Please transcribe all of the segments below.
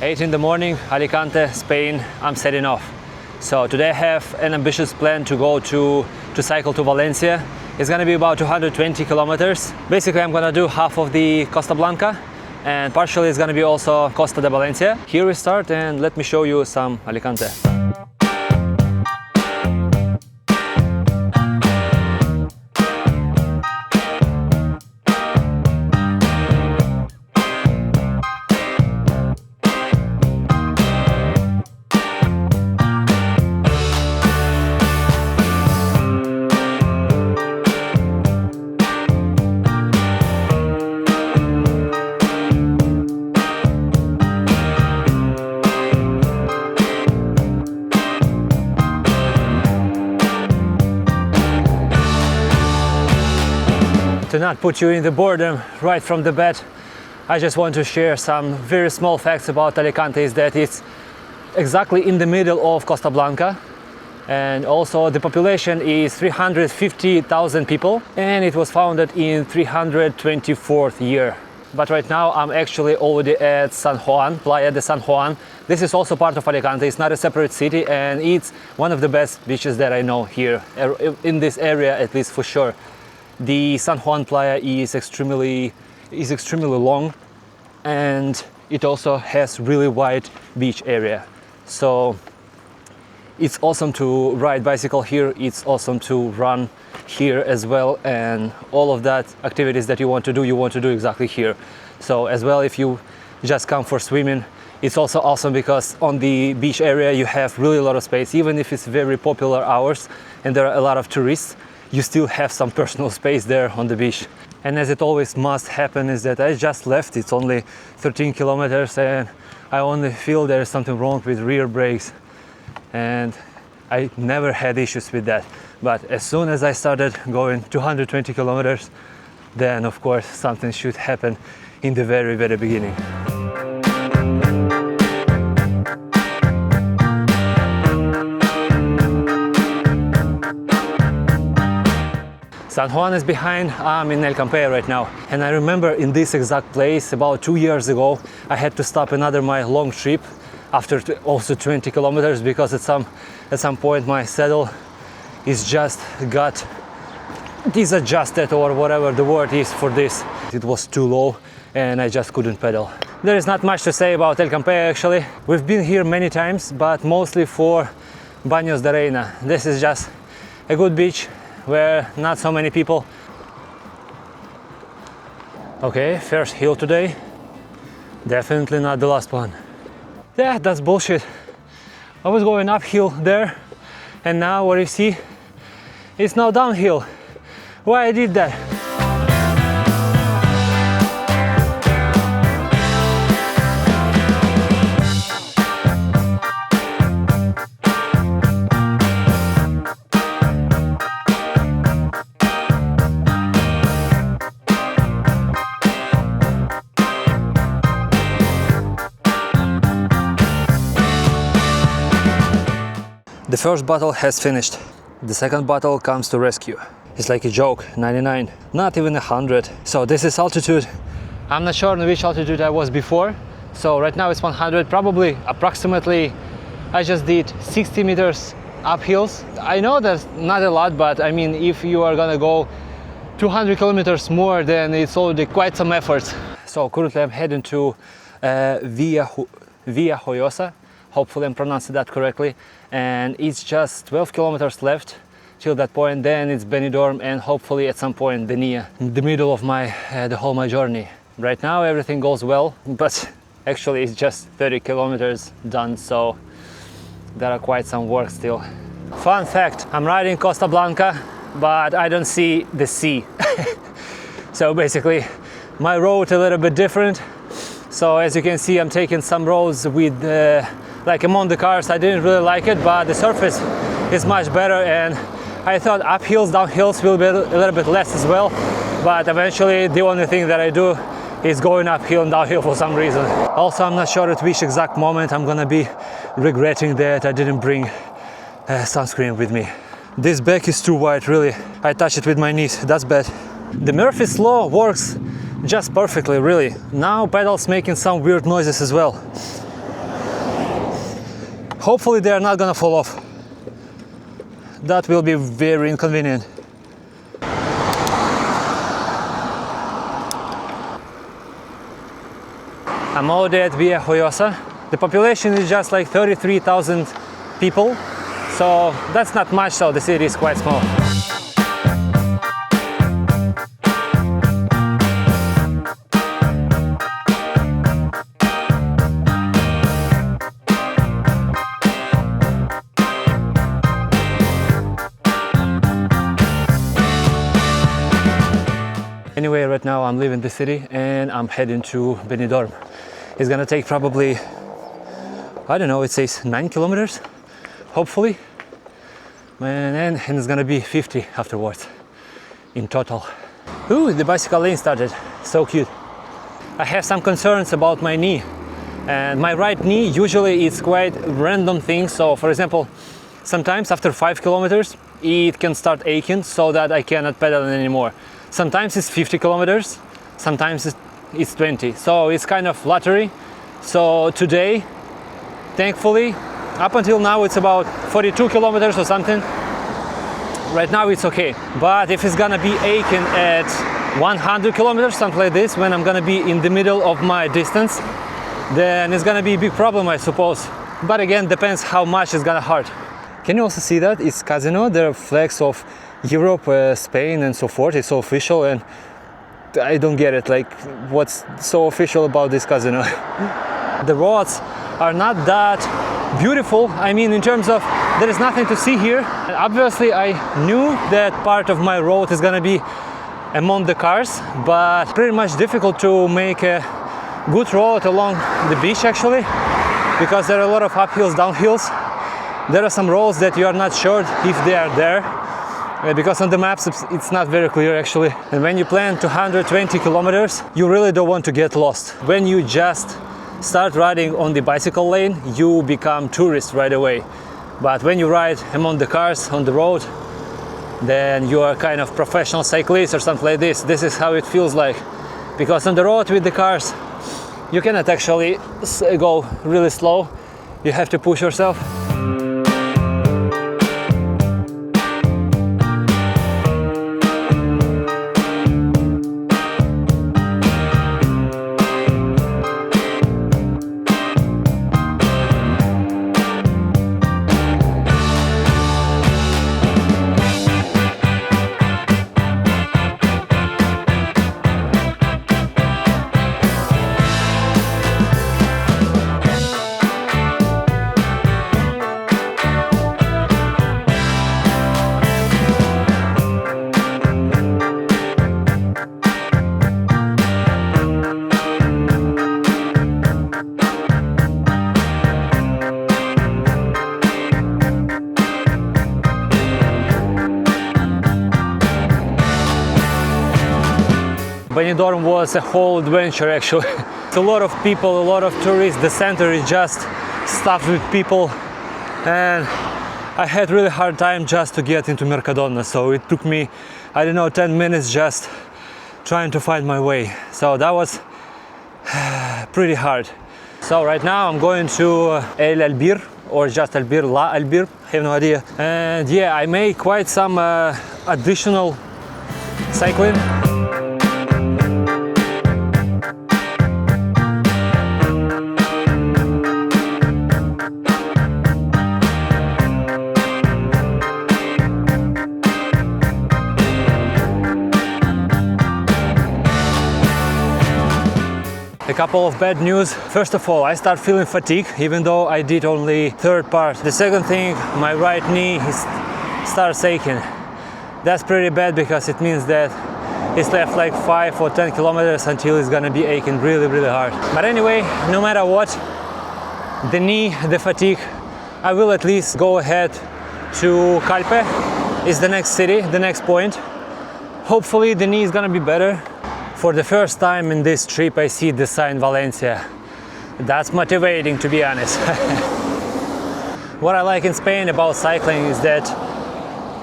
8 in the morning, Alicante, Spain, I'm setting off. So today I have an ambitious plan to go to cycle to Valencia. It's gonna be about 220 kilometers. Basically, I'm gonna do half of the Costa Blanca and partially it's gonna be also Costa de Valencia. Here we start and let me show you some Alicante. To not put you in the boredom right from the bat, I just want to share some very small facts about Alicante. Is that it's exactly in the middle of Costa Blanca, and also the population is 350,000 people, and it was founded in 324th year. But right now I'm actually already at San Juan, Playa de San Juan. This is also part of Alicante. It's not a separate city, and it's one of the best beaches that I know here in this area, at least for sure. The San Juan Playa is extremely long, and it also has really wide beach area. So it's awesome to ride bicycle here. It's awesome to run here as well, and all of that activities that you want to do exactly here. So as well, if you just come for swimming, it's also awesome because on the beach area you have really a lot of space. Even if it's very popular hours and there are a lot of tourists, you still have some personal space there on the beach. And as it always must happen is that I just left. It's only 13 kilometers and I only feel there is something wrong with rear brakes, and I never had issues with that. But as soon as I started going 220 kilometers, then of course something should happen in the very beginning. San Juan is behind. I'm in Alicante right now, and I remember in this exact place about 2 years ago I had to stop another my long trip after also 20 kilometers because at some point my saddle is just got disadjusted, or whatever the word is for this. It was too low and I just couldn't pedal. There is not much to say about Alicante actually. We've been here many times, but mostly for Baños de Reina. This is just a good beach where not so many people. Okay, first hill today. Definitely not the last one. Yeah, that's bullshit. I was going uphill there, and now what you see, it's now downhill. Why I did that? The first bottle has finished. The second bottle comes to rescue. It's like a joke, 99, not even 100. So this is altitude. I'm not sure on which altitude I was before. So right now it's 100, probably approximately. I just did 60 meters uphills. I know that's not a lot, but I mean, if you are gonna go 200 kilometers more, then it's already quite some effort. So currently I'm heading to Via Joyosa. Hopefully I'm pronouncing that correctly, and it's just 12 kilometers left till that point. Then it's Benidorm, and hopefully at some point Denia, in the middle of the whole my journey. Right now everything goes well, but actually it's just 30 kilometers done, so there are quite some work still. Fun fact, I'm riding Costa Blanca, but I don't see the sea. So basically my road a little bit different. So as you can see, I'm taking some roads with like among the cars. I didn't really like it, but the surface is much better, and I thought uphills, downhills will be a little bit less as well, but eventually the only thing that I do is going uphill and downhill for some reason. Also, I'm not sure at which exact moment I'm gonna be regretting that I didn't bring sunscreen with me. This back is too wide, really. I touch it with my knees, that's bad. The Murphy's Law works just perfectly, really. Now pedals making some weird noises as well. Hopefully they are not gonna fall off. That will be very inconvenient. I'm already at Via Joyosa. The population is just like 33,000 people, so that's not much, so the city is quite small. Anyway, right now I'm leaving the city and I'm heading to Benidorm. It's gonna take probably, I don't know, it says 9 kilometers, hopefully. And it's gonna be 50 afterwards in total. Ooh, the bicycle lane started, so cute. I have some concerns about my knee. And my right knee, usually it's quite random thing. So for example, sometimes after 5 kilometers, it can start aching so that I cannot pedal anymore. Sometimes it's 50 kilometers, sometimes it's 20. So it's kind of lottery. So today, thankfully, up until now it's about 42 kilometers or something. Right now it's okay. But if it's gonna be aching at 100 kilometers, something like this, when I'm gonna be in the middle of my distance, then it's gonna be a big problem, I suppose. But again, depends how much it's gonna hurt. Can you also see that? It's Casino, there are flags of Europe, Spain and so forth. It's so official and I don't get it, like what's so official about this Casino? The roads are not that beautiful. I mean, in terms of there is nothing to see here. And obviously I knew that part of my road is gonna be among the cars, but pretty much difficult to make a good road along the beach actually, because there are a lot of uphills, downhills. There are some roads that you are not sure if they are there, because on the maps it's not very clear actually. And when you plan 220 kilometers, you really don't want to get lost. When you just start riding on the bicycle lane, you become tourist right away. But when you ride among the cars on the road, then you are kind of professional cyclist or something like this. This is how it feels like. Because on the road with the cars, you cannot actually go really slow. You have to push yourself. Benidorm was a whole adventure actually. It's a lot of people, a lot of tourists. The center is just stuffed with people, and I had really hard time just to get into Mercadona. So it took me, I don't know, 10 minutes just trying to find my way. So that was pretty hard. So right now I'm going to El Albir, or just Albir, La Albir, I have no idea. And yeah, I made quite some additional cycling. A couple of bad news. First of all, I start feeling fatigue, even though I did only third part. The second thing, my right knee starts aching. That's pretty bad because it means that it's left like 5 or 10 kilometers until it's gonna be aching really, really hard. But anyway, no matter what, the knee, the fatigue, I will at least go ahead to Calpe. It's the next city, the next point. Hopefully the knee is gonna be better. For the first time in this trip, I see the sign Valencia. That's motivating, to be honest. What I like in Spain about cycling is that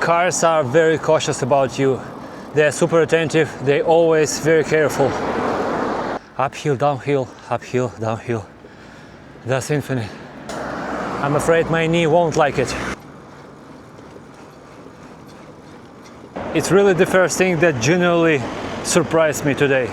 cars are very cautious about you. They're super attentive, they're always very careful. Uphill, downhill, uphill, downhill. That's infinite. I'm afraid my knee won't like it. It's really the first thing that genuinely surprised me today.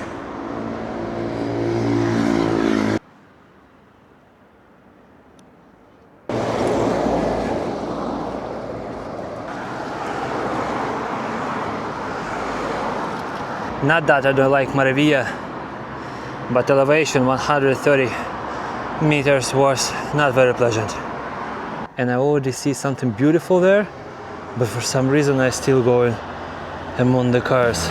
Not that I don't like Maravilla, but elevation 130 meters was not very pleasant. And I already see something beautiful there, but for some reason I still going among the cars.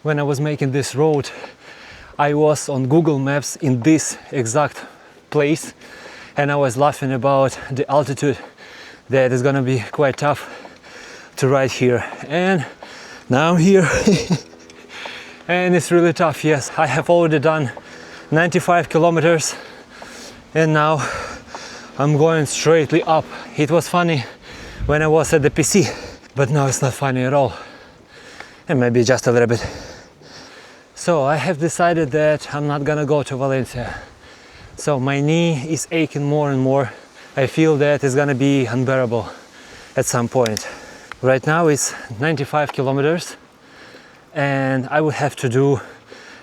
When I was making this road, I was on Google Maps in this exact place, and I was laughing about the altitude that is gonna be quite tough to ride here. And now I'm here and it's really tough. Yes, I have already done 95 kilometers and now I'm going straightly up. It was funny when I was at the PC, but now it's not funny at all, and maybe just a little bit. So I have decided that I'm not gonna go to Valencia. So my knee is aching more and more. I feel that it's gonna be unbearable at some point. Right now it's 95 kilometers and I would have to do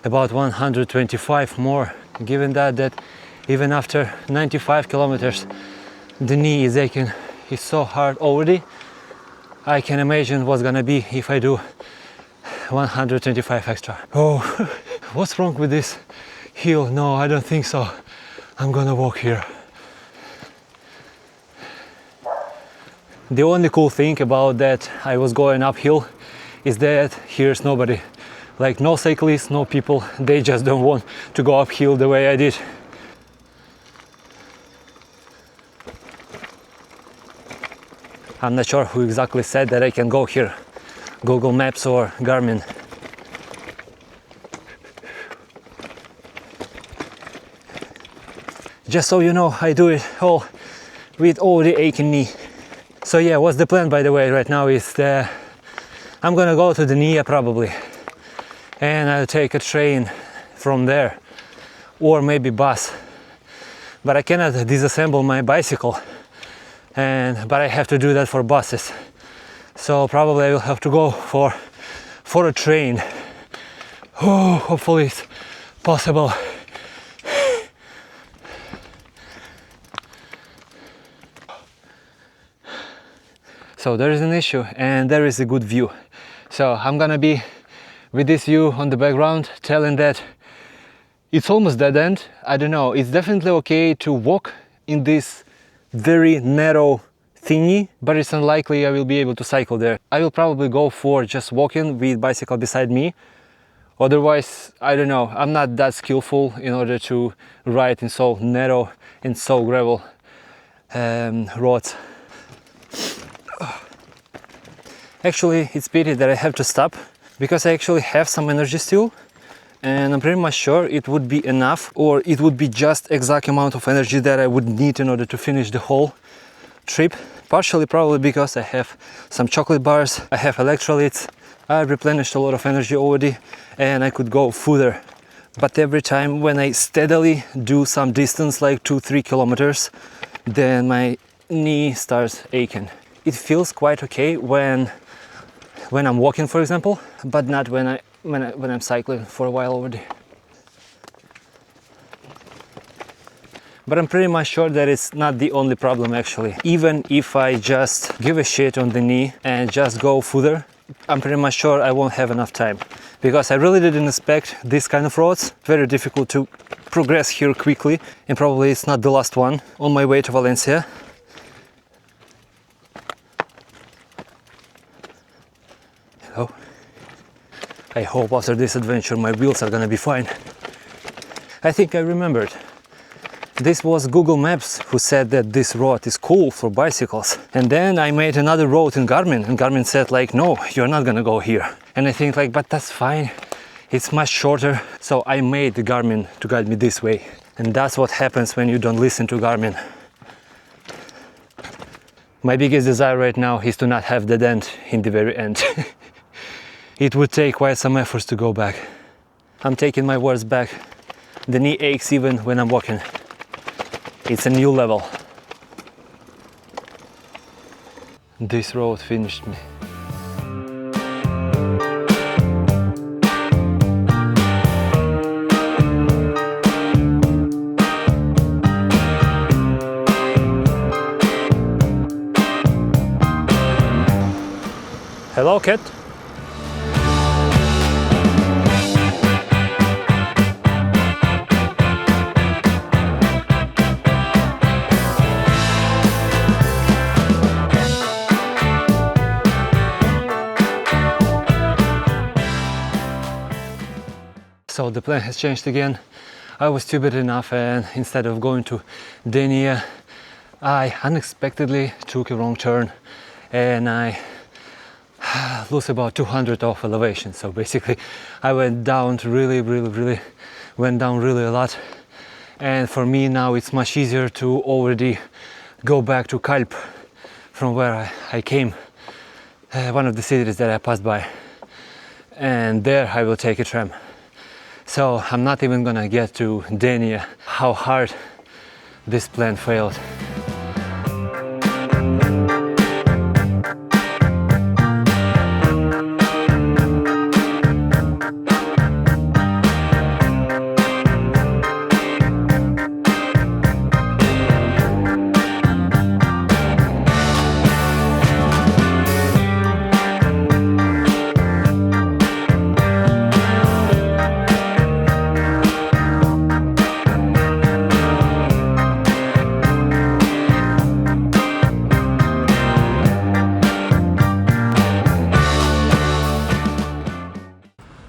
about 125 more. Given that even after 95 kilometers the knee is aching, it's so hard already. I can imagine what's gonna be if I do 125 extra. Oh, what's wrong with this hill? No, I don't think so. I'm gonna walk here. The only cool thing about that I was going uphill is that here's nobody. Like no cyclists, no people. They just don't want to go uphill the way I did. I'm not sure who exactly said that I can go here. Google Maps or Garmin. Just so you know, I do it all with already aching knee. So yeah, what's the plan by the way right now is that I'm gonna go to the Nia probably, and I'll take a train from there or maybe bus. But I cannot disassemble my bicycle, but I have to do that for buses. So probably I will have to go for a train. Oh, hopefully it's possible. So there is an issue and there is a good view. So I'm gonna be with this view on the background, telling that it's almost dead end. I don't know, it's definitely okay to walk in this very narrow thingy, but it's unlikely I will be able to cycle there. I will probably go for just walking with bicycle beside me. Otherwise, I don't know, I'm not that skillful in order to ride in so narrow and so gravel roads. Actually, it's pity that I have to stop because I actually have some energy still, and I'm pretty much sure it would be enough, or it would be just exact amount of energy that I would need in order to finish the whole trip. Partially probably because I have some chocolate bars, I have electrolytes, I replenished a lot of energy already and I could go further. But every time when I steadily do some distance like 2-3 kilometers, then my knee starts aching. It feels quite okay when I'm walking, for example, but not when I'm cycling for a while already. But I'm pretty much sure that it's not the only problem actually. Even if I just give a shit on the knee and just go further, I'm pretty much sure I won't have enough time. Because I really didn't expect this kind of roads. Very difficult to progress here quickly, and probably it's not the last one on my way to Valencia. Hello. I hope after this adventure my wheels are gonna be fine. I think I remembered. This was Google Maps who said that this road is cool for bicycles. And then I made another road in Garmin, and Garmin said like, no, you're not gonna go here. And I think like, but that's fine. It's much shorter. So I made the Garmin to guide me this way. And that's what happens when you don't listen to Garmin. My biggest desire right now is to not have the dent in the very end. It would take quite some efforts to go back. I'm taking my words back. The knee aches even when I'm walking. It's a new level. This road finished me. Hello, cat. So the plan has changed again. I was stupid enough, and instead of going to Denia, I unexpectedly took a wrong turn and I lose about 200 of elevation. So basically I went down to really went down really a lot. And for me now it's much easier to already go back to Kalp from where I came, one of the cities that I passed by. And there I will take a tram. So I'm not even gonna get to Denia. How hard this plan failed.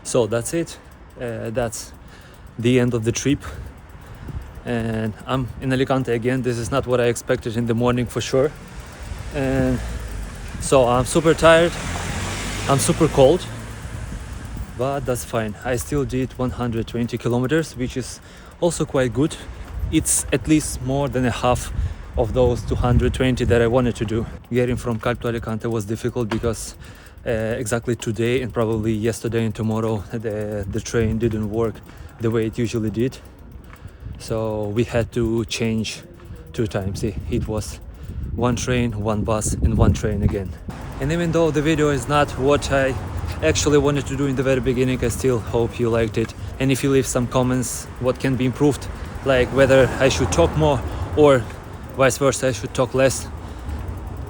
So that's it. That's the end of the trip. And I'm in Alicante again. This is not what I expected in the morning for sure. And so I'm super tired. I'm super cold. But that's fine. I still did 120 kilometers, which is also quite good. It's at least more than a half of those 220 that I wanted to do. Getting from Calp to Alicante was difficult because exactly today and probably yesterday and tomorrow the train didn't work the way it usually did, so we had to change 2 times. It was 1 train, 1 bus and 1 train again. And even though the video is not what I actually wanted to do in the very beginning, I still hope you liked it. And if you leave some comments what can be improved, like whether I should talk more or vice versa, I should talk less,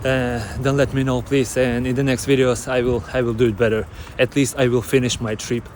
then let me know please, and in the next videos I will do it better. At least I will finish my trip.